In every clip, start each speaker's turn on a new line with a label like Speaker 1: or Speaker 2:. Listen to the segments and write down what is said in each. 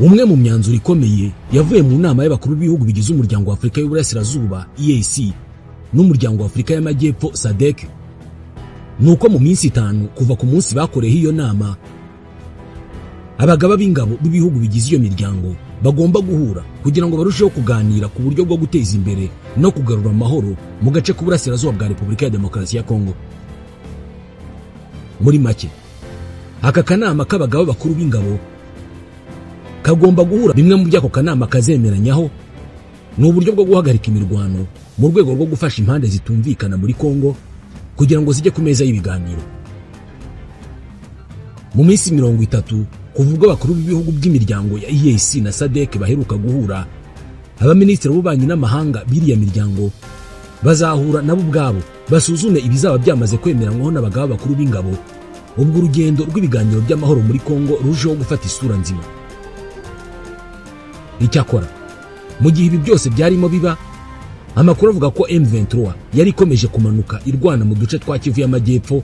Speaker 1: umwe mu myanzuro ikomeye yavuye mu nama y'abakuru b'ibihugu bigize umuryango wa Afurika y'Uburasirazuba EAC n'umuryango wa Afurika y'Amajyepfo SADC nuko mu minsi 5 kuva ku munsi bakoreyeho iyo nama abagaba b'ingabo b'ibihugu bigize iyo miryango bagomba guhura kugira ngo barusheho kuganira ku buryo bwo guteza imbere no kugarura amahoro mu gace k'uburasirazuba bwa Repubulika ya Demokarasi ya Kongo. Muri make aka kanama k'abagaba bakuru b'ingabo kagomba guhura. Bimwe mu by'ako kanama kazemeranyaho ni uburyo bwo guhagarika imirwano mu rwego rwo gufasha impande zitumvikana muri Kongo kugira ngo zijye ku meza y'ibiganiro. Mu minsi 30 kuvuga abakuru b'ibihugu by'imiryango ya EAC na SADC baheruka guhura, abaminisitiri b'ububanyi n'amahanga biriya miryango bazahura nabo ubwabo basuzume ibizaba byamaze kwemeranywaho n'abagaba bakuru b'ingabo ubwo urugendo rw'ibiganiro by'amahoro muri Kongo rujeho gufata isura nzima. Icyakora mu gihe ibi byose byarimo biba, amakuru avuga ko M23 yari ikomeje kumanuka irwana mu duce twa Kivu y'Amajyepfo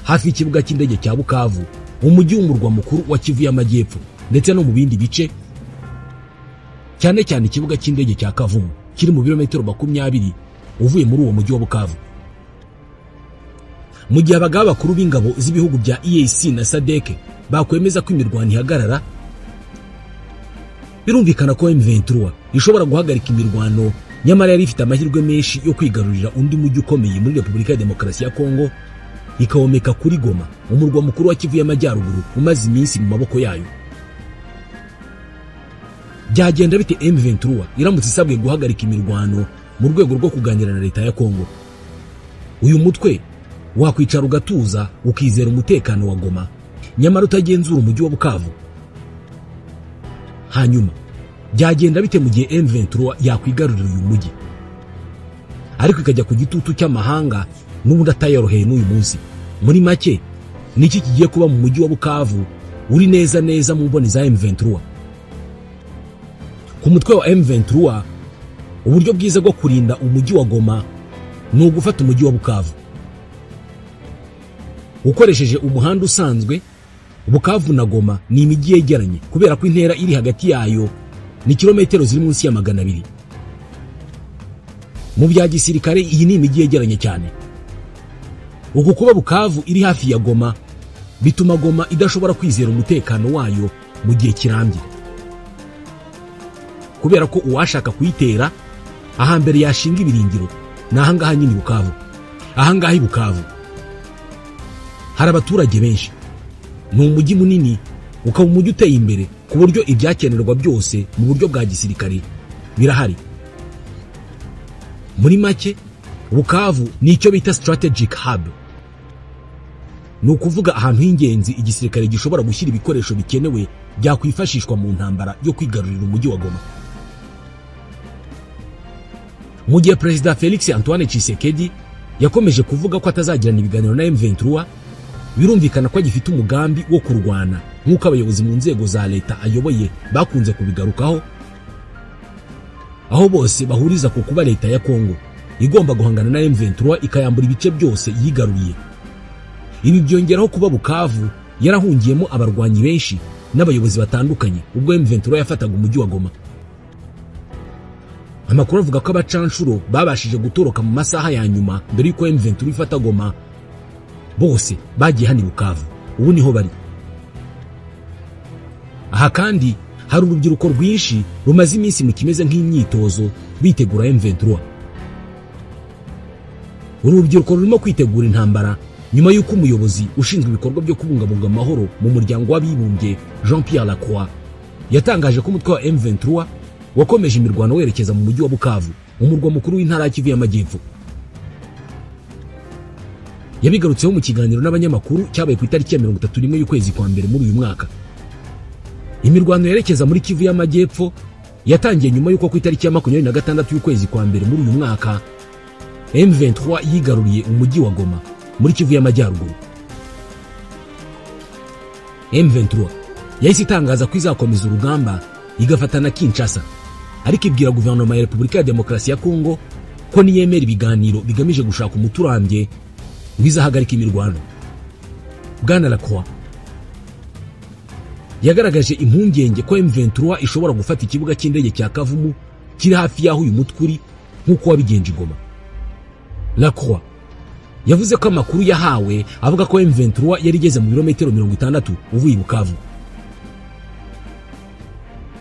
Speaker 1: hafi y'ikibuga cy'indege cya Bukavu, umujyi w'umurwa mukuru wa Kivu y'Amajyepfo, ndetse no mu bindi bice, cyane cyane ikibuga cy'indege cya Kavumu kiri mu birometero 20 uvuye muri uwo mujyi wa Bukavu. Mu gihe abagaba bakuru b'ingabo z'ibihugu bya EAC na SADC bakwemeza ko imirwano ihagarara, birumvikana ko M23 ishobora guhagarika imirwano, nyamara yari ifite amahirwe menshi yo kwigarurira undi mujyi ukomeye muri Repubulika ya Demokarasi ya Kongo, ikawomeka kuri Goma, umurwa mukuru wa Kivu y'Amajyaruguru umaze iminsi mu maboko yayo. Byagenda bite M23 iramutse isabwe guhagarika imirwano mu rwego rwo kuganira na leta ya Kongo? Uyu mutwe wakwicara ugatuza ukizera umutekano wa Goma, nyamara utagenzura umujyi wa Bukavu. Hanyuma byagenda bite mu gihe M23 yakwigarurira uyu mujyi ariko ikajya ku gitutu cy'amahanga n'ubundi atayoroheye n'uyu munsi? Muri make niki kigiye kuba mu mujyi wa Bukavu uri neza neza mu mboni za M23? Ku mutwe wa M23 uburyo bwiza bwo kurinda umujyi wa Goma ni ugufata umujyi wa Bukavu ukoresheje umuhanda usanzwe. Bukavu na Goma ni imijyi yegeranye kubera ko intera iri hagati yayo ni kilometero ziri munsi ya 200. Mu bya gisirikare iyi ni imijyi yegeranye cyane. Uku kuba Bukavu iri hafi ya Goma bituma Goma idashobora kwizera umutekano wayo mu gihe kirambye, kubera ko uwashaka kuyitera ahambere yashinga ibirindiro nahangaha nyine Bukavu. Ahangaha i Bukavu hari abaturage benshi, ni umujyi munini, ukaba umujyi uteye imbere ku buryo ibyakenerwa byose mu buryo bwa gisirikare birahari. Muri make Bukavu ni icyo bita strategic hub, ni ukuvuga ahantu h'ingenzi igisirikare gishobora gushyira ibikoresho bikenewe byakwifashishwa mu ntambara yo kwigarurira umujyi wa Goma. Mu gihe Perezida Felix Antoine Tshisekedi yakomeje kuvuga ko atazagirana ibiganiro na M23, birumvikana ko agifite umugambi wo kurwana nk'uko abayobozi mu nzego za leta ayoboye bakunze kubigarukaho, aho bose bahuriza ku kuba leta ya Kongo igomba guhangana na M23 ikayambura ibice byose yigaruriye. Ibi byongeraho kuba Bukavu yarahungiyemo abarwanyi benshi n'abayobozi batandukanye ubwo M23 yafataga umujyi wa Goma. Amakuru avuga ko abacanshuro babashije gutoroka mu masaha ya nyuma mbere yuko M23 ifata Goma bose bagiye hani Bukavu, ubu niho bari. Aha kandi hari urubyiruko rwinshi rumaze iminsi mu kimeze nk'imyitozo bitegura M23. Urubyiruko rurimo kwitegura intambara nyuma y'uko umuyobozi ushinzwe ibikorwa byo kubungabunga amahoro mu muryango w'abibumbye Jean-Pierre Lacroix yatangaje ko umutwe wa M23 wakomeje imirwano werekeza mu mujyi wa Bukavu, umurwa mukuru w'intara ya Kivu y'Amajyepfo. Yabigarutseho mu kiganiro n'abanyamakuru cyabaye ku itariki ya 31 y'ukwezi kwa mbere muri uyu mwaka. Imirwano yerekeza muri Kivu y'Amajyepfo yatangiye nyuma y'uko ku itariki ya 26 y'ukwezi kwa mbere muri uyu mwaka M23 yigaruriye umujyi wa Goma muri Kivu y'Amajyaruguru. M23 yahise itangaza ko izakomeza urugamba igafatana Kinshasa, ariko ibwira guverinoma ya Repubulika ya Demokarasi ya Kongo ko niyemera ibiganiro bigamije gushaka umuturambye bizahagarika imirwano. Bwana Lacroix yagaragaje impungenge ko M23 ishobora gufata ikibuga cy'indege cya Kavumu kiri hafi y'aho uyu mutwe uri nk'uko wabigenje Goma. Lacroix yavuze ko amakuru yahawe avuga ko M23 yari igeze mu birometero 60 uvuye Bukavu.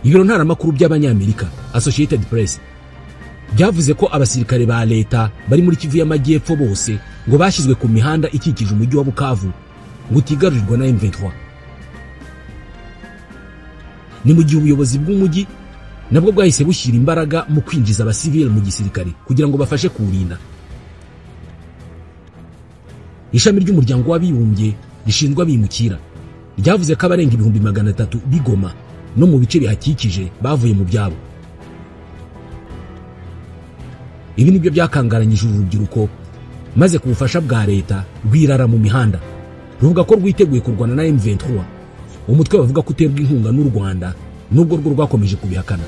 Speaker 1: Ibiro ntaramakuru by'Abanyamerika Associated Press byavuze ko abasirikare ba leta bari muri Kivu y'Amajyepfo bose ngo bashyizwe ku mihanda ikikije umujyi wa Bukavu ngo utigarurirwa na M23. Ni mu gihe ubuyobozi bw'umujyi nabwo bwahise bushyira imbaraga mu kwinjiza abasivile mu gisirikare kugira ngo bafashe kuwurinda. Ishami ry'umuryango w'abibumbye rishinzwe abimukira ryavuze ko abarenga 300,000 bigoma no mu bice bihakikije bavuye mu byabo. Ibi nibyo byakangaranyije urubyiruko maze ku bufasha bwa leta rwirara mu mihanda ruvuga ko rwiteguye kurwana na M23, umutwe bavuga ko uterwa inkunga n'u Rwanda nubwo rwo rwakomeje kubihakana.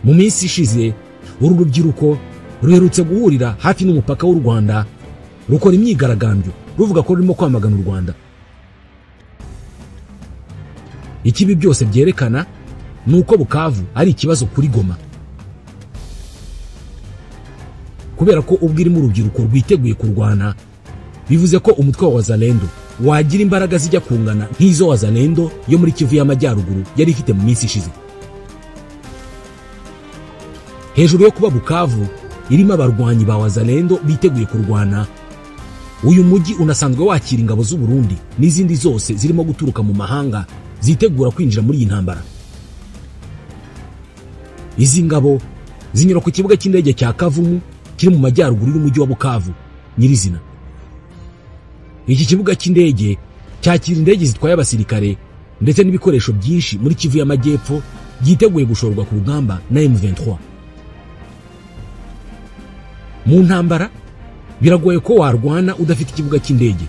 Speaker 1: Mu minsi ishize uru rubyiruko ruherutse guhurira hafi n'umupaka w'u Rwanda rukora imyigaragambyo ruvuga ko rurimo kwamagana u Rwanda. Ikibi byose byerekana nuko Bukavu ari ikibazo kuri Goma, kubera ko ubwo iri mu rubyiruko rwiteguye kurwana bivuze ko umutwe wa Wazalendo wagira imbaraga zijya kungana nk'izo Wazalendo yo muri Kivu y'Amajyaruguru yari ifite mu minsi ishize. Hejuru yo kuba Bukavu irimo abarwanyi ba Wazalendo biteguye kurwana, uyu mujyi unasanzwe wakira ingabo z'u Burundi n'izindi zose zirimo guturuka mu mahanga zitegura kwinjira muri iyi ntambara. Izi ngabo zinyura ku kibuga cy'indege cya Kavumu kiri mu majyaruguru y'umujyi wa Bukavu nyirizina. Iki kibuga cy'indege cyakira indege zitwaye abasirikare ndetse n'ibikoresho byinshi muri Kivu y'Amajyepfo byiteguye gushorwa ku rugamba na M23. Mu ntambara biragoye ko warwana udafite ikibuga cy'indege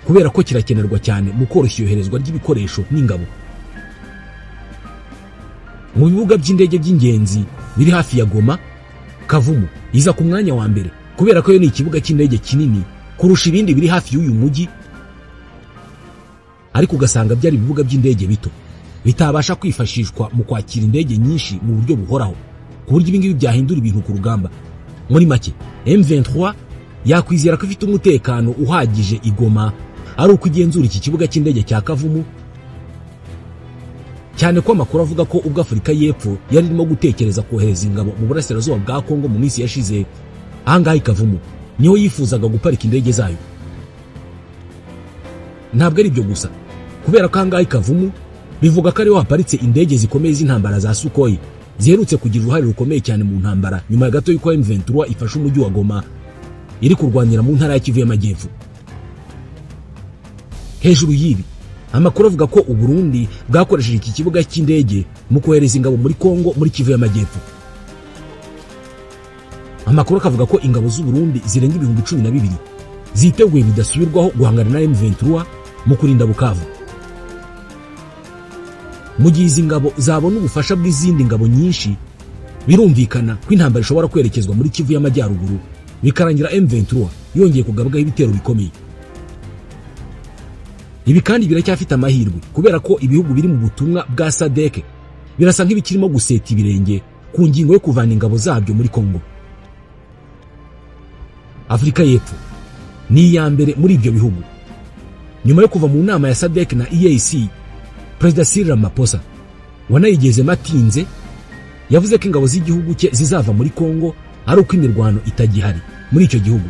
Speaker 1: kubera ko kirakenerwa cyane mu koroshya iyoherezwa ry'ibikoresho n'ingabo. Mu bibuga by'indege by'ingenzi biri hafi ya Goma, Kavumu iza ku mwanya wa mbere kubera ko yo ni ikibuga cy'indege kinini kurusha ibindi biri hafi y'uyu mujyi, ariko ugasanga byari ibibuga by'indege bito bitabasha kwifashishwa mu kwakira indege nyinshi mu buryo buhoraho, ku buryo ibingibi byahindura ibintu ku rugamba. Muri make M23 yakwizera ko ifite umutekano uhagije igoma ari uko igenzura iki kibuga cy'indege cya Kavumu, cyane ko amakuru avuga ko ubwo Afurika y'Epfo yari irimo gutekereza kohereza ingabo mu burasirazuba bwa Kongo mu minsi yashize. Ahangaha Kavumu niho yifuzaga guparika indege zayo. Ntabwo ari byo gusa, kubera ko ahangaha Kavumu bivuga ko ariho haparitse indege zikomeye z'intambara za Sukhoi ziherutse kugira uruhare rukomeye cyane mu ntambara nyuma ya gato y'uko M23 ifashe umujyi wa Goma iri kurwanira mu ntara ya Kivu y'Amajyepfo. Hejuru y'ibi amakuru avuga ko u Burundi bwakoresheje iki kibuga cy'indege mu kohereza ingabo muri Kongo muri Kivu y'Amajyepfo. Amakuru akavuga ko ingabo z'u Burundi zirenga 12,000 ziteguye bidasubirwaho guhangana na M23 mu kurinda Bukavu. Mu gihe izi ngabo zabona ubufasha bw'izindi ngabo nyinshi, birumvikana ko intambara ishobora kwerekezwa muri Kivu y'Amajyaruguru bikarangira M23 yongeye kugabwaho ibitero bikomeye. Ibi kandi biracyafite amahirwe kubera ko ibihugu biri mu butumwa bwa SADC birasa nk'ibikirimo guseta ibirenge ku ngingo yo kuvana ingabo zabyo muri Kongo. Afurika y'Epfo ni iya mbere muri ibyo bihugu. Nyuma yo kuva mu nama ya SADC na EAC, Perezida Cyril Ramaphosa wanayigeze matinze yavuze ko ingabo z'igihugu cye zizava muri Kongo ari uko imirwano itagihari muri icyo gihugu.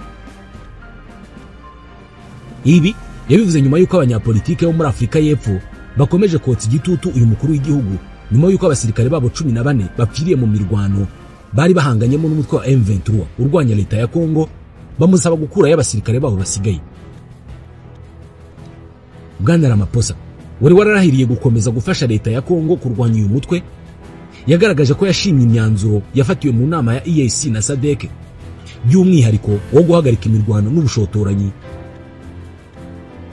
Speaker 1: Ibi yabivuze nyuma y'uko abanyapolitike bo muri Afurika y'Epfo bakomeje kotsa igitutu uyu mukuru w'igihugu nyuma y'uko abasirikare babo 14 bapfiriye mu mirwano bari bahanganyemo n'umutwe wa M23 urwanya leta ya Kongo, bamusaba gukurayo abasirikare babo basigaye. Bwana Ramaphosa wari wararahiriye gukomeza gufasha leta ya Kongo kurwanya uyu mutwe, yagaragaje ko yashimye imyanzuro yafatiwe mu nama ya EAC na SADC by'umwihariko wo guhagarika imirwano n'ubushotoranyi,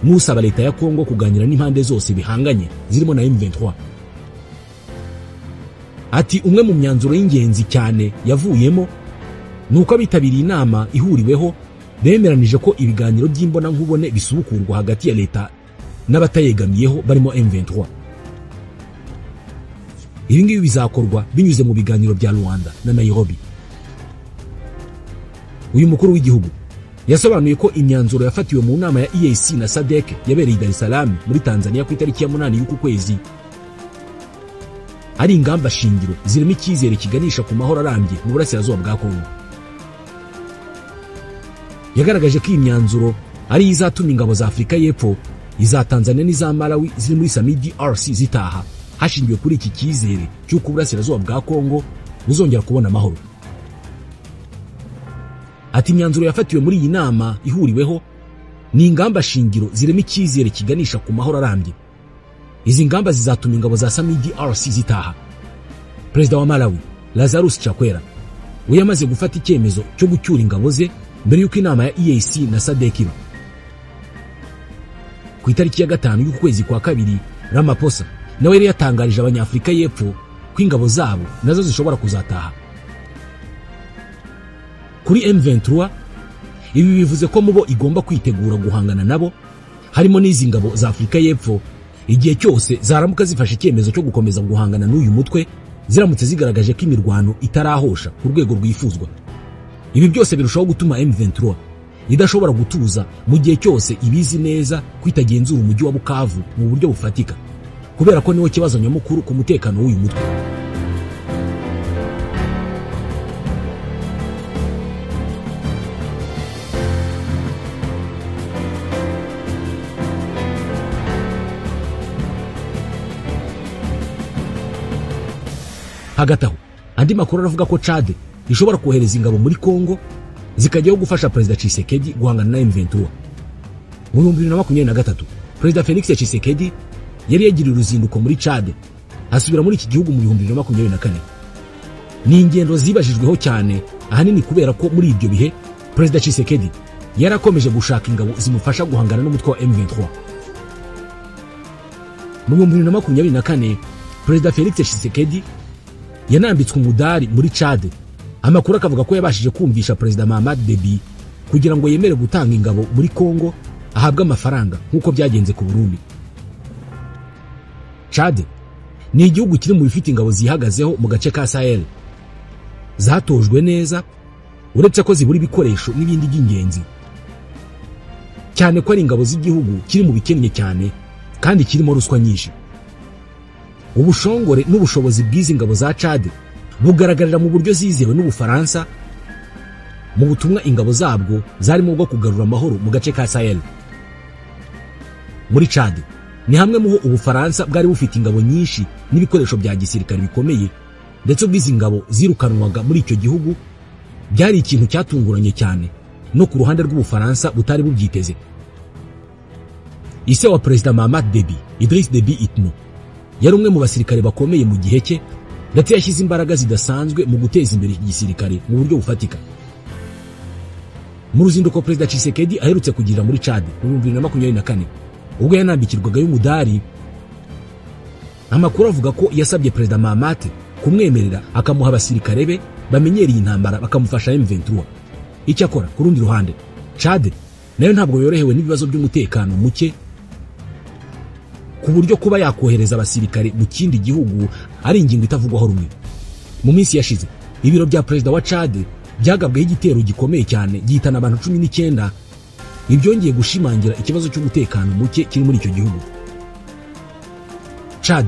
Speaker 1: musaba leta ya Kongo kuganira n'impande zose bihanganye zirimo na M23. Ati umwe mu myanzuro y'ingenzi cyane yavuyemo nuko abitabiriye inama ihuriweho bemeranije ko ibiganiro by'imbona nkubone bisubukurwa hagati ya leta n'abatayegamiyeho barimo M23. Ibi ngibi bizakorwa binyuze mu biganiro bya Rwanda na Nairobi. Uyu mukuru w'igihugu yasobanuye ko imyanzuro yafatiwe mu nama ya EAC na SADC yabereye i Dar es Salaam muri Tanzania ku itariki ya 8 y'uku kwezi ari ingamba shingiro zirimo icyizere kiganisha ku mahoro arambye mu burasirazuba bwa Kongo. Yagaragaje ko iyi myanzuro ari izatuma ingabo za Afurika y'Epfo, iza Tanzania n'iza Malawi ziri muri SAMIDRC zitaha hashingiwe kuri iki cyizere cy'uko burasirazuba bwa Kongo buzongera kubona amahoro. Ati imyanzuro yafatiwe muri iyi nama ihuriweho ni ingamba shingiro zirimo icyizere kiganisha ku mahoro arambye. Izi ngamba zizatuma ingabo za SAMIDRC zitaha. Perezida wa Malawi Lazarus Chakwera we yamaze gufata icyemezo cyo gucyura ingabo ze mbere y'uko inama ya EAC na SADC iba. Ku itariki ya 5 y'uku kwezi kwa kabiri, Ramaphosa nawe yari yatangarije abanyafurika y'Epfo ko ingabo zabo nazo zishobora kuzataha. Kuri M23 ibi bivuze ko mubo igomba kwitegura guhangana nabo, harimo n'izi ngabo za Afurika y'Epfo igihe cyose zaramuka zifashe icyemezo cyo gukomeza guhangana n'uyu mutwe, ziramutse zigaragaje ko imirwano itarahosha ku rwego rwifuzwa. Ibi byose birushaho gutuma M23 idashobora gutuza mu gihe cyose ibizi neza kwitagenzura umujyi wa Bukavu mu buryo bufatika, kubera ko niwo kibazo nyamukuru ku mutekano w'uyu mutwe. Hagati aho, andi makuru aravuga ko Chad ishobora kohereza ingabo muri Kongo zikajyaho gufasha Perezida Tshisekedi guhangana na M23. Mu 2023, Perezida Felix Tshisekedi yari yagiriye uruzinduko muri Chad, asubira muri iki gihugu mu 2024. Ni ingendo zibajijweho cyane, ahanini kubera ko muri ibyo bihe Perezida Tshisekedi yarakomeje gushaka ingabo zimufasha guhangana n'umutwe wa M23. Mu 2024, Perezida Felix Tshisekedi yanambitswe umudari muri Chad. Amakuru akavuga ko yabashije kumvisha Perezida Mahamat Deby kugira ngo yemere gutanga ingabo muri Kongo ahabwa amafaranga nk'uko byagenze ku Burundi. Chad ni igihugu kiri mu bifite ingabo zihagazeho mu gace ka Sahel, zatojwe neza uretse ko zibura ibikoresho n'ibindi by'ingenzi, cyane ko ari ingabo z'igihugu kiri mu bikennye cyane kandi kirimo ruswa nyinshi. Ubushongore n'ubushobozi bw'izi ngabo za Chad bugaragarira mu buryo zizewe n'Ubufaransa mu butumwa ingabo zabwo zarimo bwo kugarura amahoro mu gace ka Sahel. Muri Chad ni hamwe mu Ubufaransa bwari bufite ingabo nyinshi n'ibikoresho bya gisirikare bikomeye, ndetse ubwizi ngabo zirukanwaga muri icyo gihugu byari ikintu cyatunguranye cyane no ku ruhande rw'Ubufaransa butari bubyiteze. Ise wa Perezida Mahamat Deby, Idriss Deby Itno, yari umwe mu basirikare bakomeye mu gihe cye, ndetse yashyize imbaraga zidasanzwe mu guteza imbere igisirikare mu buryo bufatika. Mu ruzinduko Perezida Tshisekedi aherutse kugira muri Chad mu 2024, ubwo yanambikirwaga y'umudari, amakuru avuga ko yasabye Perezida Mahamat kumwemerera akamuha abasirikare be bamenyereye intambara bakamufasha M23. Icyakora ku rundi ruhande, Chad nayo ntabwo yorohewe n'ibibazo by'umutekano muke, ku buryo kuba yakohereza abasirikare mu kindi gihugu ari ingingo itavugwaho rumwe. Mu minsi yashize, ibiro bya Perezida wa Chad byagabweho igitero gikomeye cyane gihitana abantu 19, ibyongeye gushimangira ikibazo cy'umutekano muke kiri muri icyo gihugu. Chad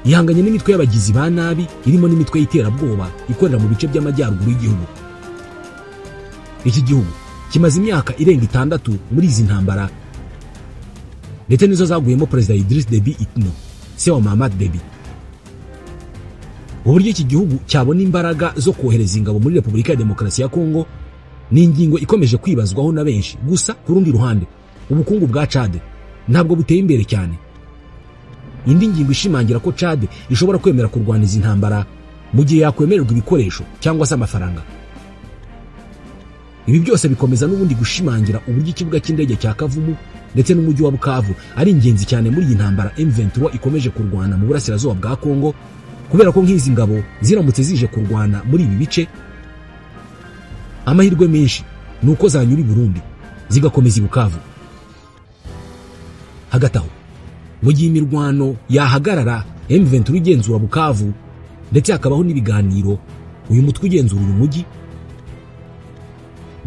Speaker 1: ihanganye n'imitwe y'abagizi ba nabi irimo n'imitwe y'iterabwoba ikorera mu bice by'amajyaruguru y'igihugu. Iki gihugu kimaze imyaka irenga 6 muri izi ntambara, ndetse nizo zaguyemo Perezida Idriss Deby Itno, se wa Mahamat Deby. Uburyo iki gihugu cyabona imbaraga zo kohereza ingabo muri Repubulika ya Demokarasi ya Kongo ni ingingo ikomeje kwibazwaho na benshi. Gusa ku rundi ruhande, ubukungu bwa Chad ntabwo buteye imbere cyane. Indi ngingo ishimangira ko Chad ishobora kwemera kurwana izi ntambara mu gihe yakwemererwa ibikoresho cyangwa se amafaranga. Ibi byose bikomeza n'ubundi gushimangira uburyo ikibuga cy'indege cya Kavumu ndetse n'umujyi wa Bukavu ari ingenzi cyane muri iyi ntambara M23 ikomeje kurwana mu burasirazuba bwa Kongo, kubera ko nk'izi ngabo ziramutse zije kurwana muri ibi bice, amahirwe menshi nuko zanyura i Burundi zigakomeza i Bukavu. Hagati aho, mu gihe imirwano yahagarara M23 igenzura Bukavu, ndetse hakabaho n'ibiganiro uyu mutwe ugenzura uyu mujyi,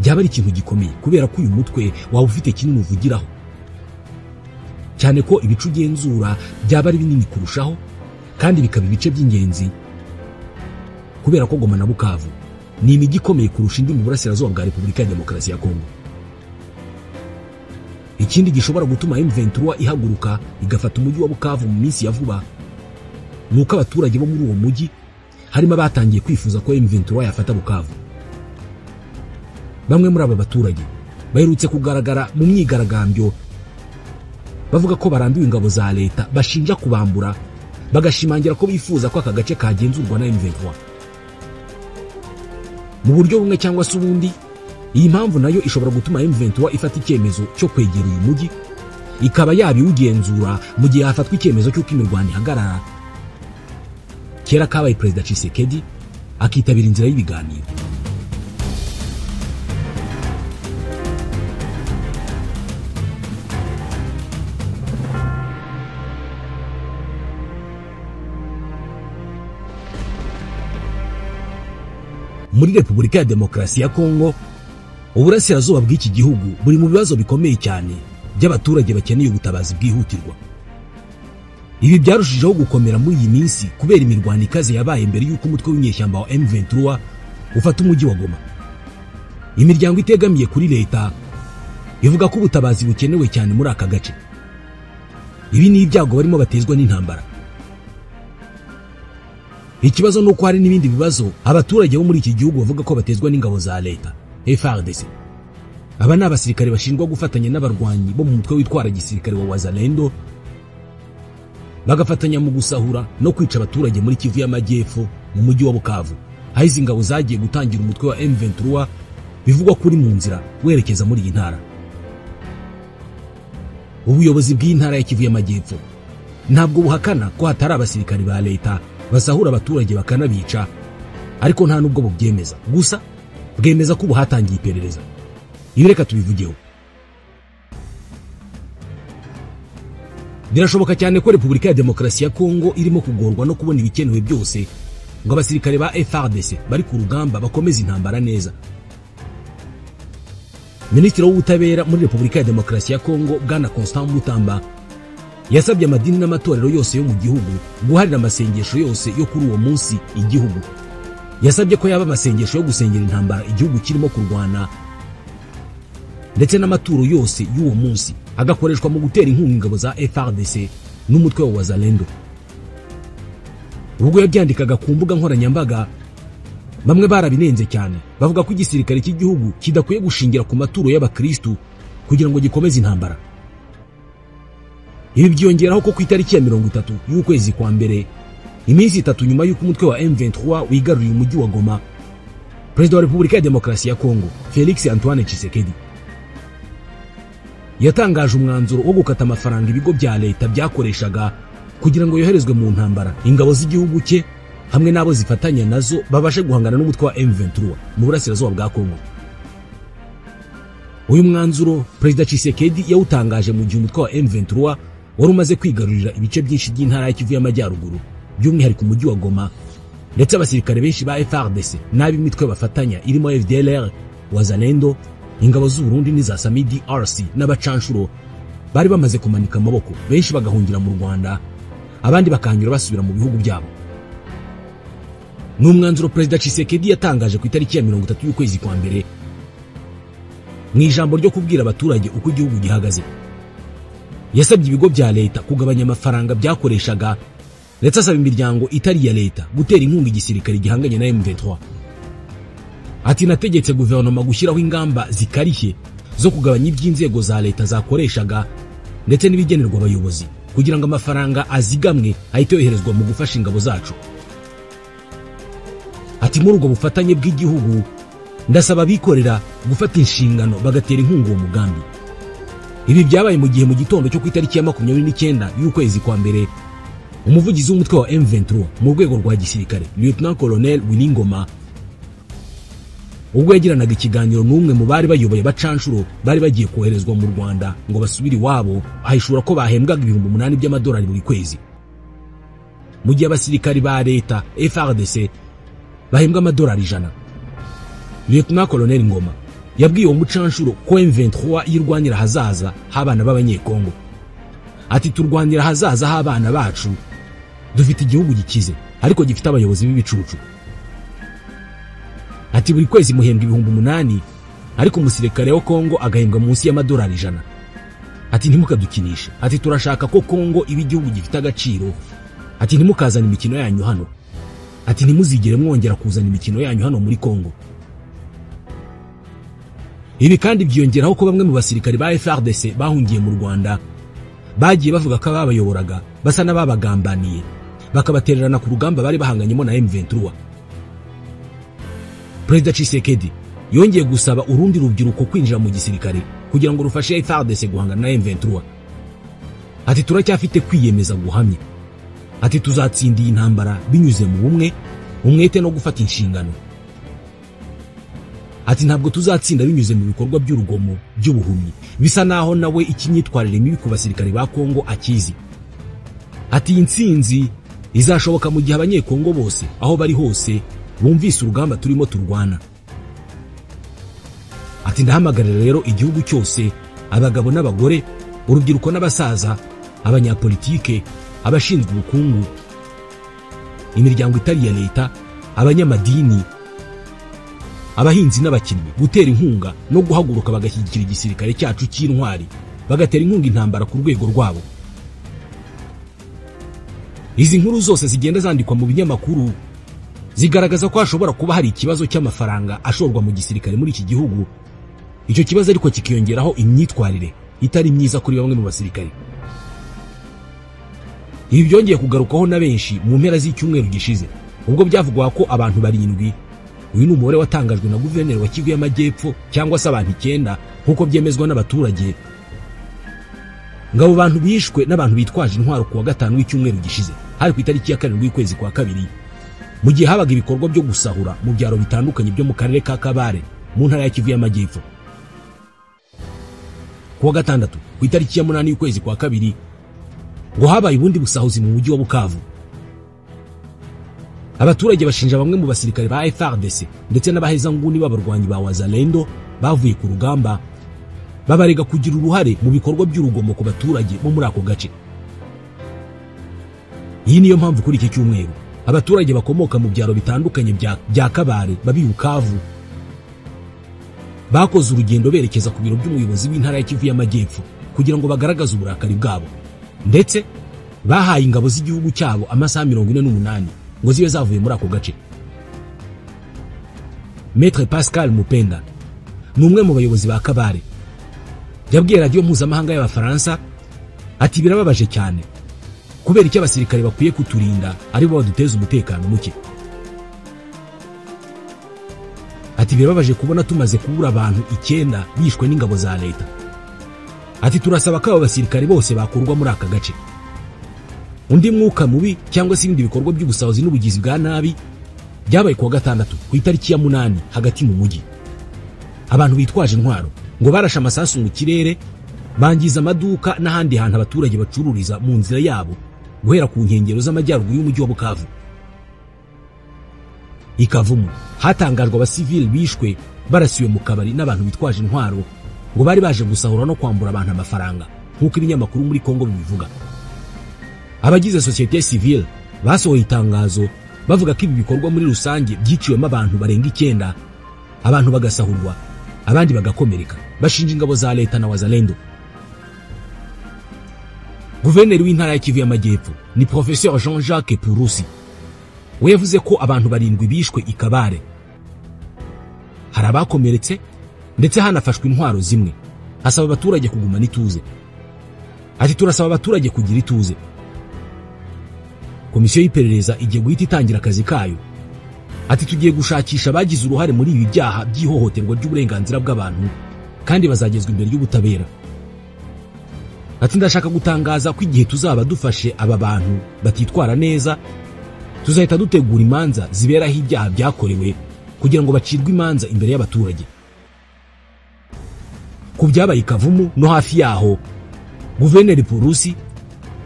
Speaker 1: byaba ari ikintu gikomeye kubera ko uyu mutwe waba ufite kinini uvugiraho, cyane ko ibice ugenzura byaba ari binini kurushaho kandi bikaba ibice by'ingenzi, kubera ko Goma na Bukavu ni imijyi ikomeye kurusha indi mu burasirazuba bwa Repubulika ya Demokarasi ya Kongo. Ikindi gishobora gutuma M23 ihaguruka igafata umujyi wa Bukavu mu minsi ya vuba nuko abaturage bo muri uwo mujyi harimo batangiye kwifuza ko M23 yafata Bukavu. Bamwe muri aba baturage baherutse kugaragara mu myigaragambyo bavuga ko barambiwe ingabo za leta bashinja kubambura, bagashimangira ko bifuza ko aka gace kagenzurwa na M23. Mu buryo bumwe cyangwa se ubundi, iyi mpamvu nayo ishobora gutuma M23 ifata icyemezo cyo kwegera uyu mujyi, ikaba yabiwugenzura mu gihe hafatwa icyemezo cy'uko imirwano ihagarara. Kera kabaye Perezida Tshisekedi akitabira inzira y'ibiganiro. Muri Repubulika ya Demokarasi ya Kongo, uburasirazuba bw'iki gihugu buri mu bibazo bikomeye cyane by'abaturage bakeneye ubutabazi bwihutirwa. Ibi byarushijeho gukomera muri iyi minsi kubera imirwano ikaze yabaye mbere y'uko umutwe w'inyeshyamba wa M23 ufata umujyi wa Goma. Imiryango itegamiye kuri leta ivuga ko ubutabazi bukenewe cyane muri aka gace. Ibi ni ibyago barimo batezwa n'intambara. Ikibazo nuko hari n'ibindi bibazo abaturage bo muri iki gihugu bavuga ko batezwa n'ingabo za leta FARDC. Aba ni abasirikare bashinjwa gufatanya n'abarwanyi bo mu mutwe witwara gisirikare wa Wazalendo, bagafatanya mu gusahura no kwica abaturage muri Kivu y'Amajyepfo mu mujyi wa Bukavu. Aho izi ngabo zagiye gutangira umutwe wa M23 bivugwa kuri mu nzira werekeza muri iyi ntara. Ubuyobozi bw'intara ya Kivu y'Amajyepfo ntabwo buhakana ko hatari abasirikare ba leta basahura abaturage bakanabica, ariko nta nubwo bubyemeza. Gusa bwemeza ko buhatangiye iperereza. Ibi reka tubivugeho. Birashoboka cyane ko Repubulika ya Demokarasi ya Kongo irimo kugorwa no kubona ibikenewe byose ngo abasirikare ba FARDC bari ku rugamba bakomeza intambara neza. Minisitiri w'ubutabera muri Repubulika ya Demokarasi ya Kongo Bwana Constant Mutamba yasabye amadini n'amatorero yose yo mu gihugu guharira amasengesho yose yo kuri uwo munsi igihugu. Yasabye ko yaba amasengesho yo gusengera intambara igihugu kirimo kurwana, ndetse n'amaturo yose y'uwo munsi agakoreshwa mu gutera inkunga ingabo za FARDC n'umutwe wa Wazalendo. Ubwo yabyandikaga ku mbuga nkoranyambaga, bamwe barabinenze cyane bavuga ko igisirikare cy'igihugu kidakwiye gushingira ku maturo y'abakristu kugira ngo gikomeze intambara. Ibi byongeraho ko ku itariki ya 30 y'ukwezi kwa mbere, iminsi 3 nyuma y'uko umutwe wa M23 wigaruriye umujyi wa Goma, Perezida wa Repubulika ya Demokarasi ya Kongo Felix Antoine Tshisekedi yatangaje umwanzuro wo gukata amafaranga ibigo bya leta byakoreshaga kugira ngo yoherezwe mu ntambara ingabo z'igihugu cye hamwe n'abo zifatanya nazo babashe guhangana n'umutwe wa M23 mu burasirazuba bwa Kongo. Uyu mwanzuro Perezida Tshisekedi yawutangaje mu gihe umutwe wa M23 wari umaze kwigarurira ibice byinshi by'intara ya Kivu y'Amajyaruguru, by'umwihariko umujyi wa Goma, ndetse abasirikare benshi ba FARDC n'ab'imitwe bafatanya irimo FDLR, Wazalendo, ingabo z'u Burundi n'iza Samidi RC n'abacanshuro bari bamaze kumanika amaboko, benshi bagahungira mu Rwanda, abandi bakanyura basubira mu bihugu byabo. N'umwanzuro Perezida Tshisekedi yatangaje ku itariki ya 30 y'ukwezi kwa mbere mu ijambo ryo kubwira abaturage uko igihugu gihagaze. Yasabye ibigo bya leta kugabanya amafaranga byakoreshaga, ndetse asaba imiryango itari ya leta gutera inkunga igisirikare gihanganye na M23. Ati nategetse guverinoma gushyiraho ingamba zikarishye zo kugabanya iby'inzego za leta zakoreshaga ndetse n'ibigenerwa abayobozi kugira ngo amafaranga azigamwe ahite yoherezwa mu gufasha ingabo zacu. Ati muri ubwo bufatanye bw'igihugu ndasaba abikorera gufata inshingano bagatera inkunga uwo mugambi. Ibi byabaye mu gihe mu gitondo cyo ku itariki ya 29 y'ukwezi kwa mbere, umuvugizi w'umutwe wa M23 mu rwego rwa gisirikare Lieutenant Colonel Wilingoma, ubwo yagiranaga ikiganiro n'umwe mu bari bayoboye bacanshuro bari bagiye koherezwa mu Rwanda ngo basubire iwabo, ahishura ko bahembwaga $8,000 buri kwezi. mu gihe abasirikari ba leta FARDC bahembwa amadolari 100. Lieutenant Colonel Ngoma yabwiye uwo mucanshuro ko M23 yirwanira hazaza habana b'abanyekongo. Ati turwanira hazaza habana bacu, dufite igihugu gikize ariko gifite abayobozi b'ibicucu. Ati buri kwezi muhembwa 8,000 ariko umusirikare wa Kongo agahembwa munsi y'amadolari 100. Ati ntimukadukinishe. Ati turashaka ko Kongo iba igihugu gifite agaciro. Ati ntimukazana imikino yanyu hano. Ati ntimuzigere mwongera kuzana imikino yanyu hano muri Kongo. Ibi kandi byiyongeraho ko bamwe mu basirikari ba FARDC bahungiye mu Rwanda bagiye bavuga ko ababayoboraga basa n'ababagambaniye bakabatererana ku rugamba bari bahanganyemo na M23. Perezida Tshisekedi yongeye gusaba urundi rubyiruko kwinjira mu gisirikare kugira ngo rufashe FARDC guhangana na M23. Ati turacyafite kwiyemeza guhamye. Ati tuzatsinda iyi ntambara binyuze mu bumwe, umwete no gufata inshingano. Ati ntabwo tuzatsinda binyuze mu bikorwa by'urugomo by'ubuhumyi bisa naho nawe ikinyitwarire mibi ku basirikare ba Kongo akizi. Ati intsinzi izashoboka mu gihe abanyekongo bose aho bari hose bumvise urugamba turimo turwana. Ati ndahamagarira rero igihugu cyose, abagabo n'abagore, urubyiruko n'abasaza, abanyapolitike, abashinzwe ubukungu, imiryango itari ya leta, abanyamadini, abahinzi n'abakinnyi gutera inkunga no guhaguruka bagashyigikira igisirikare cyacu cy'intwari, bagatera inkunga intambara ku rwego rwabo. Izi nkuru zose zigenda zandikwa mu binyamakuru zigaragaza ko hashobora kuba hari ikibazo cy'amafaranga ashorwa mu gisirikare muri iki gihugu. Icyo kibazo ariko kikiyongeraho imyitwarire itari myiza kuri bamwe mu basirikare. Ibi byongeye kugarukaho na benshi mu mpera z'icyumweru gishize ubwo byavugwa ko abantu 7, uyu ni umubare watangajwe na guverineri wa Kivu y'Amajyepfo cyangwa se abantu 9 nkuko byemezwa n'abaturage, ngabo bantu bishwe n'abantu bitwaje intwaro ku wa 5 w'icyumweru gishize hari ku itariki ya 7 y'ukwezi kwa 2 mu gihe habaga ibikorwa byo gusahura mu byaro bitandukanye byo mu karere ka Kabare mu ntara ya Kivu y'Amajyepfo. Ku wa 6 ku itariki ya 8 y'ukwezi kwa 2 ngo habaye ubundi busahuzi mu mujyi wa Bukavu. Abaturage bashinja bamwe mu basirikare ba FARDC ndetse n'abahezanguni b'abarwanyi ba Wazalendo bavuye ku rugamba babarega kugira uruhare mu bikorwa by'urugomo ku baturage bo muri ako gace. Iyi niyo mpamvu kuri iki cyumweru abaturage bakomoka mu byaro bitandukanye bya Kabare babi Bukavu bakoze urugendo berekeza ku biro by'umuyobozi w'intara ya Kivu y'Amajyepfo kugira ngo bagaragaze uburakari bwabo, ndetse bahaye ingabo z'igihugu cyabo amasaha 48 ngo zibe zavuye muri ako gace. Maître Pascal Mupenda ni umwe mu bayobozi ba Kabare yabwiye radio mpuzamahanga y'Abafaransa ati birababaje cyane kubera icyo abasirikare bakwiye kuturinda ari bo baduteza umutekano muke. Ati birababaje kubona tumaze kubura abantu 9 bishwe n'ingabo za leta. Ati turasaba ko abo basirikare bose bakurwa muri aka gace. Undi mwuka mubi cyangwa se ibindi bikorwa by'ubusahuzi n'ubugizi bwa nabi byabaye ku wa 6 ku itariki ya 8 hagati mu mujyi. Abantu bitwaje intwaro ngo barashe amasasu mu kirere, bangiza amaduka n'ahandi hantu abaturage bacururiza mu nzira yabo guhera ku nkengero z'amajyaruguru y'umujyi wa Bukavu. Ikavumu hatangajwe abasivili bishwe barasiwe mu kabari n'abantu bitwaje intwaro ngo bari baje gusahura no kwambura abantu amafaranga nk'uko ibinyamakuru muri Kongo bibivuga. Abagize societe civile basohoye itangazo bavuga ko ibi bikorwa muri rusange byiciwemo abantu barenga 9, abantu bagasahurwa abandi bagakomereka, bashinja ingabo za leta na Wazalendo. Guverineri w'intara ya Kivu y'Amajyepfo ni Professeur Jean-Jacques Purusi we yavuze ko abantu 7 bishwe i Kabare, hari abakomeretse ndetse hanafashwe intwaro zimwe. Asaba abaturage kugumana ituze. Ati turasaba abaturage kugira ituze. Komisiyo y'iperereza igiye guhita itangira akazi kayo. Ati tugiye gushakisha abagize uruhare muri ibi byaha by'ihohoterwa ry'uburenganzira bw'abantu kandi bazagezwa imbere y'ubutabera. Ati ndashaka gutangaza ko igihe tuzaba dufashe aba bantu batitwara neza tuzahita dutegura imanza ziberaho ibyaha byakorewe kugira ngo bacirwe imanza imbere y'abaturage. Ku byabaye Kavumu no hafi yaho, Guverineri Purusi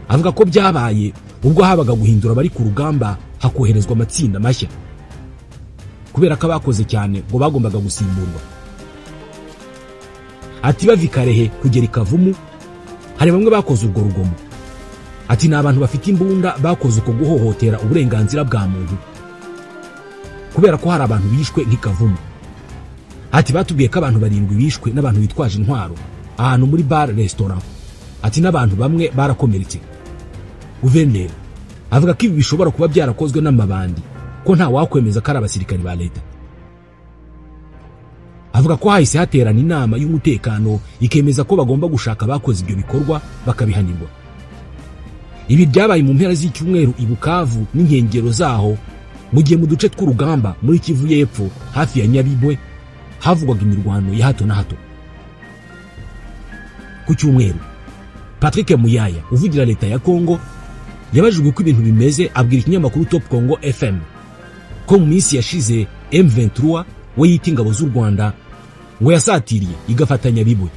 Speaker 1: avuga ko byabaye ubwo habaga guhindura abari ku rugamba hakoherezwa amatsinda mashya kubera ko abakoze cyane ngo bagombaga gusimburwa. Ati bava Karehe kugera Kavumu hari bamwe bakoze urwo rugomo. Ati ni abantu bafite imbunda bakoze uko guhohotera uburenganzira bwa muntu kubera ko hari abantu bishwe nk'Ikavumu. Ati batubwiye ko abantu 7 bishwe n'abantu bitwaje intwaro ahantu muri bar restaurant. Ati n'abantu bamwe barakomeretse. Guverineri avuga ko ibi bishobora kuba byarakozwe n'amabandi ko nta wakwemeza ko ari abasirikari ba leta. Avuga ko hahise haterana inama y'umutekano ikemeza ko bagomba gushaka abakoze ibyo bikorwa bakabihanirwa. Ibi byabaye mu mpera z'icyumweru i Bukavu n'inkengero zaho mu gihe mu duce tw'urugamba muri Kivu y'Epfo hafi ya Nyabibwe havugwaga imirwano ya hato na hato. Ku cyumweru Patrick Muyaya uvugira leta ya Kongo yabajijwe ko ibintu bimeze abwira ikinyamakuru Top Congo FM ko mu minsi yashize M23 we yita ingabo z'u Rwanda ngo yasatiriye igafatanya Nyabibwe.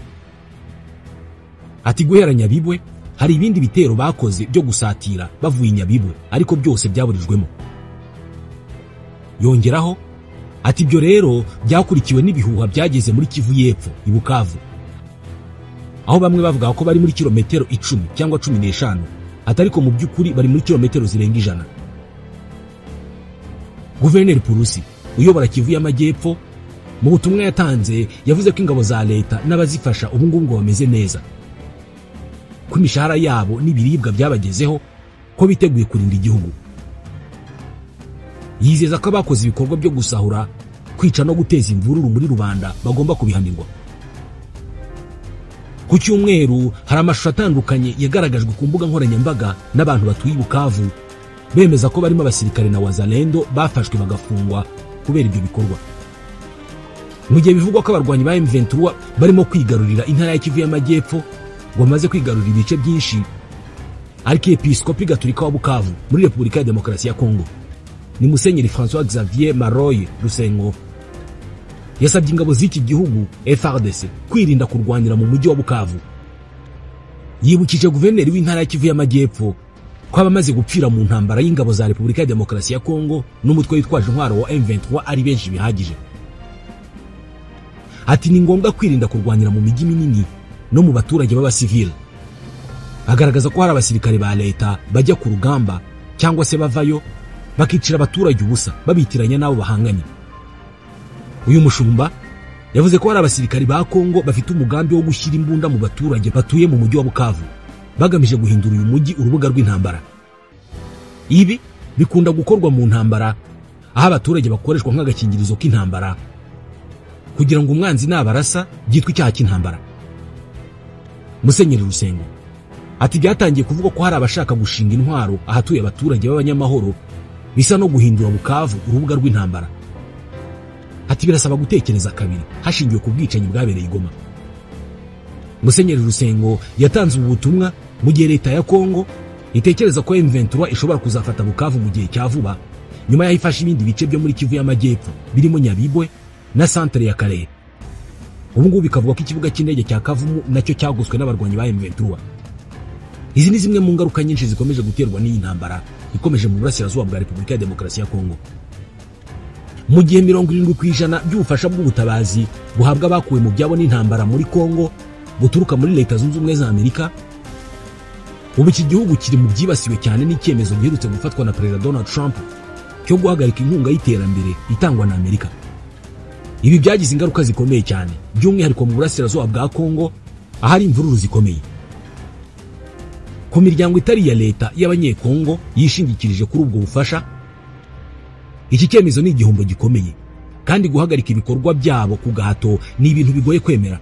Speaker 1: Ati guhera Nyabibwe hari ibindi bitero bakoze byo gusatira bavuye Nyabibwe ariko byose byaburijwemo. Yongeraho ati ibyo rero byakurikiwe n'ibihuha byageze muri Kivu y'Epfo i Bukavu aho bamwe bavuga ko bari muri kilometero 10 cyangwa 15 atariko mu by'ukuri bari muri kilometero zirenga 100. Guverineri Purusi uyobora Kivu y'Amajyepfo mu butumwa yatanze yavuze ko ingabo za leta n'abazifasha ubu ngubu ngo bameze neza ko imishahara yabo n'ibiribwa byabagezeho ko biteguye kurinda igihugu. Yizeza ko abakoze ibikorwa byo gusahura kwica no guteza imvururu muri rubanda bagomba kubihanirwa. Ku cyumweru hari amashusho atandukanye yagaragajwe ku mbuga nkoranyambaga n'abantu batuye Bukavu bemeza ko barimo abasirikare na wazalendo bafashwe bagafungwa kubera ibyo bikorwa. Mu gihe bivugwa ko abarwanyi ba M23 barimo kwigarurira intara ya Kivu y'Amajyepfo ngo bamaze kwigarurira ibice byinshi, Arkiyepiskopi Gatolika wa Bukavu muri Repubulika ya Demokarasi ya Kongo ni Musenyeri François Xavier Maroye Rusengo yasabye ingabo z'iki gihugu FARDC kwirinda kurwanira mu mujyi wa Bukavu. Yibukije guverineri w'intara ya Kivu y'Amajyepfo ko abamaze gupfira mu ntambara y'ingabo za Repubulika ya Demokarasi ya Kongo n'umutwe witwaje intwaro wa M23 ari benshi bihagije. Ati ni ngombwa kwirinda kurwanira mu mijyi minini no mu baturage b'abasivile. Agaragaza ko hari abasirikare ba leta bajya ku rugamba cyangwa se bavayo bakicira abaturage ubusa babitiranya nabo bahanganye. Uyu mushumba yavuze ko hari abasirikari ba Kongo bafite umugambi wo gushyira imbunda mu baturage batuye mu mujyi wa Bukavu bagamije guhindura uyu mujyi urubuga rw'intambara. Ibi bikunda gukorwa mu ntambara aho abaturage bakoreshwa nk'agakingirizo k'intambara kugira ngo umwanzi nabarasa byitwa icyaha cy'intambara. Musenyeri Rusengo ati byatangiye kuvuga ko hari abashaka gushinga intwaro ahatuye abaturage b'abanyamahoro bisa no guhindura Bukavu urubuga rw'intambara. Ati birasaba gutekereza kabiri hashingiwe ku bwicanyi bwabereye i Goma. Musenyeri Rusengo yatanze ubutumwa mu gihe leta ya Kongo itekereza ko M23 ishobora kuzafata Bukavu mu gihe cya vuba nyuma ya ifashe ibindi bice byo muri Kivu y'Amajyepfo birimo Nyabibwe na centre ya Karehe. Ubu ngubu bikavuga ko ikibuga cy'indege cya Kavumu nacyo cyagoswe n'abarwanyi ba M23. Izi ni zimwe mu ngaruka nyinshi zikomeje guterwa n'iyi ntambara ikomeje mu burasirazuba bwa Repubulika ya Demokarasi ya Kongo. Mu gihe 70% by'ubufasha bw'ubutabazi buhabwa abakuwe mu byabo n'intambara muri Kongo buturuka muri Leta Zunze Ubumwe za Amerika, ubu iki gihugu kiri mu byibasiwe cyane n'icyemezo giherutse gufatwa na Perezida Donald Trump cyo guhagarika inkunga y'iterambere itangwa na Amerika. Ibi byagize ingaruka zikomeye cyane by'umwihariko mu burasirazuba bwa Kongo ahari imvururu zikomeye. Ku miryango itari ya leta y'abanyekongo yishingikirije kuri ubwo bufasha, iki cyemezo ni igihombo gikomeye kandi guhagarika ibikorwa byabo ku gahato ni ibintu bigoye kwemera.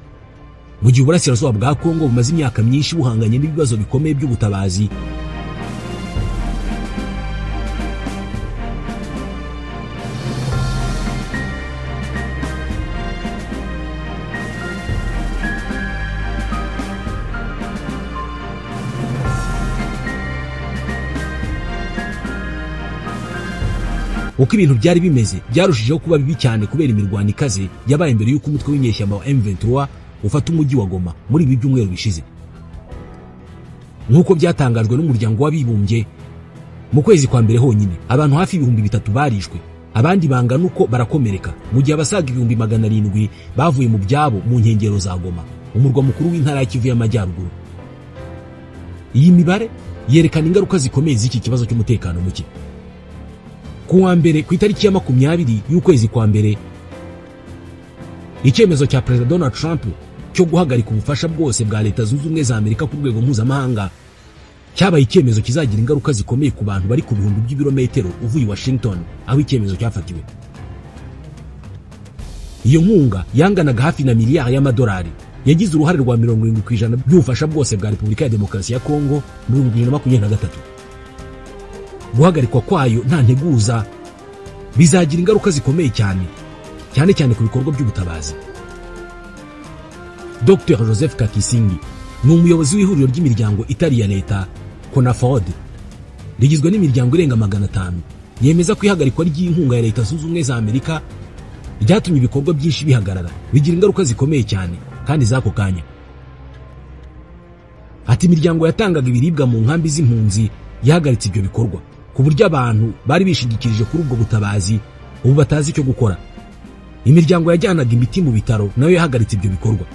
Speaker 1: Mu gihe uburasirazuba bwa Kongo bumaze imyaka myinshi buhanganye n'ibibazo bikomeye by'ubutabazi, uko ibintu byari bimeze byarushijeho kuba bibi cyane kubera imirwano ikaze yabaye mbere y'uko umutwe w'inyeshyamba wa M23 ufata umujyi wa Goma muri ibi byumweru bishize. Nk'uko byatangajwe n'umuryango w'abibumbye, mu kwezi kwa mbere honyine abantu hafi 3,000 barishwe, abandi bangana uko barakomereka, mu gihe abasaga 700,000 bavuye mu byabo mu nkengero za Goma, umurwa mukuru w'intara ya Kivu y'Amajyaruguru. Iyi mibare yerekana ingaruka zikomeye z'iki kibazo cy'umutekano muke. Ku wa mbere ku itariki ya 20 y'ukwezi kwa mbere, icyemezo cya Perezida Donald Trump cyo guhagarika ubufasha bwose bwa Leta Zunze Ubumwe za Amerika ku rwego mpuzamahanga cyabaye icyemezo kizagira ingaruka zikomeye ku bantu bari ku bihumbi by'ibirometero uvuye i Washington aho icyemezo cyafatiwe. Iyo nkunga yanganaga hafi na miliyari y'amadolari yagize uruhare rwa 70% by'ubufasha bwose bwa Repubulika ya Demokarasi ya Kongo mu 2023. Guhagarikwa kwayo nta nteguza bizagira ingaruka zikomeye cyane ku bikorwa by'ubutabazi. Dr. Joseph Kakisingi ni umuyobozi w'ihuriro ry'imiryango itari ya leta CONAFOD rigizwe n'imiryango irenga 500, yemeza ko ihagarikwa ry'inkunga ya Leta Zunze Ubumwe za Amerika ryatumye ibikorwa byinshi bihagarara, bigira ingaruka zikomeye cyane kandi zako kanya. Ati imiryango yatangaga ibiribwa mu nkambi z'impunzi yahagaritse ibyo bikorwa, ku buryo abantu bari bishingikirije kuri ubwo butabazi ubu batazi icyo gukora. Imiryango yajyanaga imiti mu bitaro nayo yahagaritse ibyo bikorwa.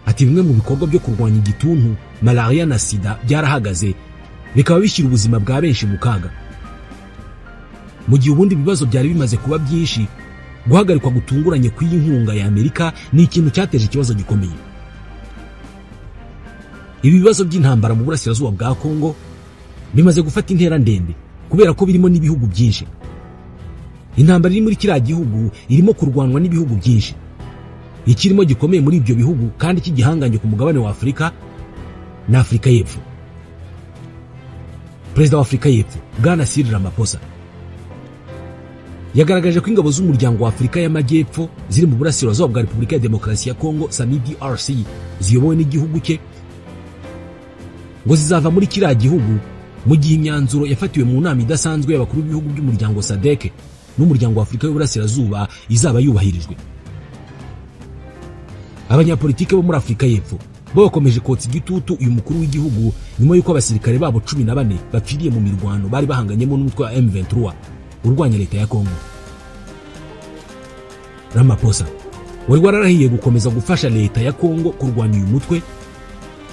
Speaker 1: Ati bimwe mu bikorwa byo kurwanya igituntu, malaria na sida byarahagaze, bikaba bishyira ubuzima bwa benshi mu kaga. Mu gihe ubundi ibibazo byari bimaze kuba byinshi, guhagarikwa gutunguranye kw'iyi nkunga ya Amerika ni ikintu cyateje ikibazo gikomeye. Ibi bibazo by'intambara mu burasirazuba bwa Kongo bimaze gufata intera ndende kubera ko birimo n'ibihugu byinshi. Intambara iri muri kiriya gihugu irimo kurwanwa n'ibihugu byinshi. Ikirimo gikomeye muri ibyo bihugu kandi cy'igihanganye ku mugabane wa Afurika na Afurika y'Epfo. Perezida wa Afurika y'Epfo Bwana Cyril Ramaphosa yagaragaje ko ingabo z'umuryango wa Afurika y'Amajyepfo ziri mu burasirazuba bwa Repubulika ya Demokarasi ya Kongo SAMIDRC ziyobowe n'igihugu cye ngo zizava muri kiriya gihugu mu gihe imyanzuro yafatiwe mu nama idasanzwe y'abakuru b'ibihugu by'umuryango SADC n'umuryango wa Afurika y'Uburasirazuba izaba yubahirijwe. Abanyapolitike bo muri Afurika y'Epfo bo bakomeje kotsa igitutu uyu mukuru w'igihugu nyuma y'uko abasirikare babo 14 bapfiriye mu mirwano bari bahanganyemo n'umutwe wa M23 urwanya leta ya Kongo. Ramaphosa wari wararahiye gukomeza gufasha leta ya Kongo kurwanya uyu mutwe,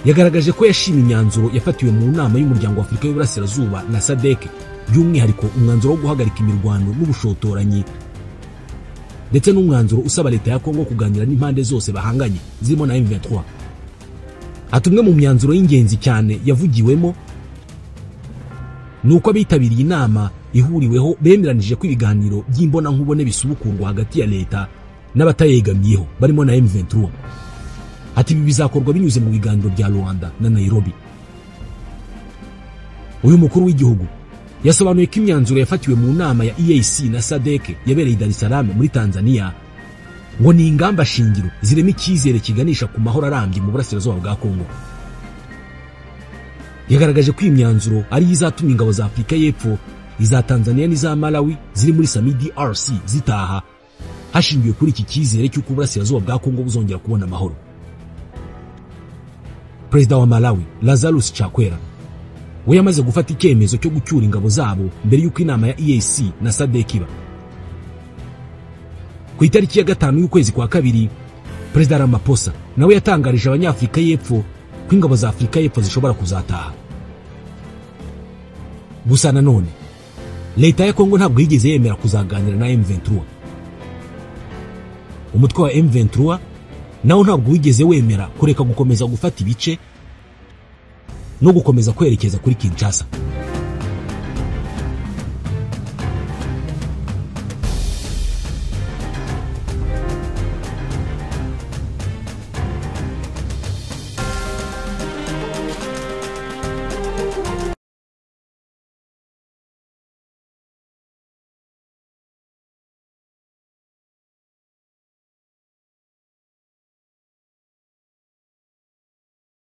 Speaker 1: yagaragaje ko yashimye imyanzuro yafatiwe mu nama y'umuryango wa Afurika y'Uburasirazuba na SADC, by'umwihariko umwanzuro wo guhagarika imirwano n'ubushotoranyi ndetse n'umwanzuro usaba leta ya Kongo kuganira n'impande zose bahanganye zirimo na M23. Atumwe mu myanzuro y'ingenzi cyane yavugiwemo nuko abitabiriye inama ihuriweho bemeranije ko ibiganiro by'imbona nkubone bisubukurwa hagati ya leta n'abatayegamyeho barimo na M23. Ati ibi bizakorwa binyuze mu biganiro bya Rwanda na Nairobi. Uyu mukuru w'igihugu yasobanuye ko imyanzuro yafatiwe mu nama ya EAC na SADC yabereye Dar es Salaam muri Tanzania ngo ni ingamba shingiro zirema icyizere kiganisha ku mahoro arambye mu burasirazuba bwa Kongo. Yagaragaje ko imyanzuro ari izatuma ingabo za Afurika y'Epfo, iza Tanzania n'iza Malawi ziri muri SAMIDRC zitaha, hashingiwe kuri iki cyizere cy'uko uburasirazuba bwa Kongo buzongera kubona amahoro. Perezida wa Malawi Lazarus Chakwera we yamaze gufata icyemezo cyo gucyura ingabo zabo mbere y'uko inama ya EAC na SADC iba. Ku itariki ya 5 y'ukwezi kwa kabiri, Perezida Ramaphosa nawe yatangarije abanyafurika y'Epfo ko ingabo za Afurika y'Epfo zishobora kuzataha. Gusa nanone leta ya Kongo ntabwo yigeze yemera kuzaganira na M23. Umutwe wa M23 nawo ntabwo wigeze wemera kureka gukomeza gufata ibice no gukomeza kwerekeza kuri Kinshasa.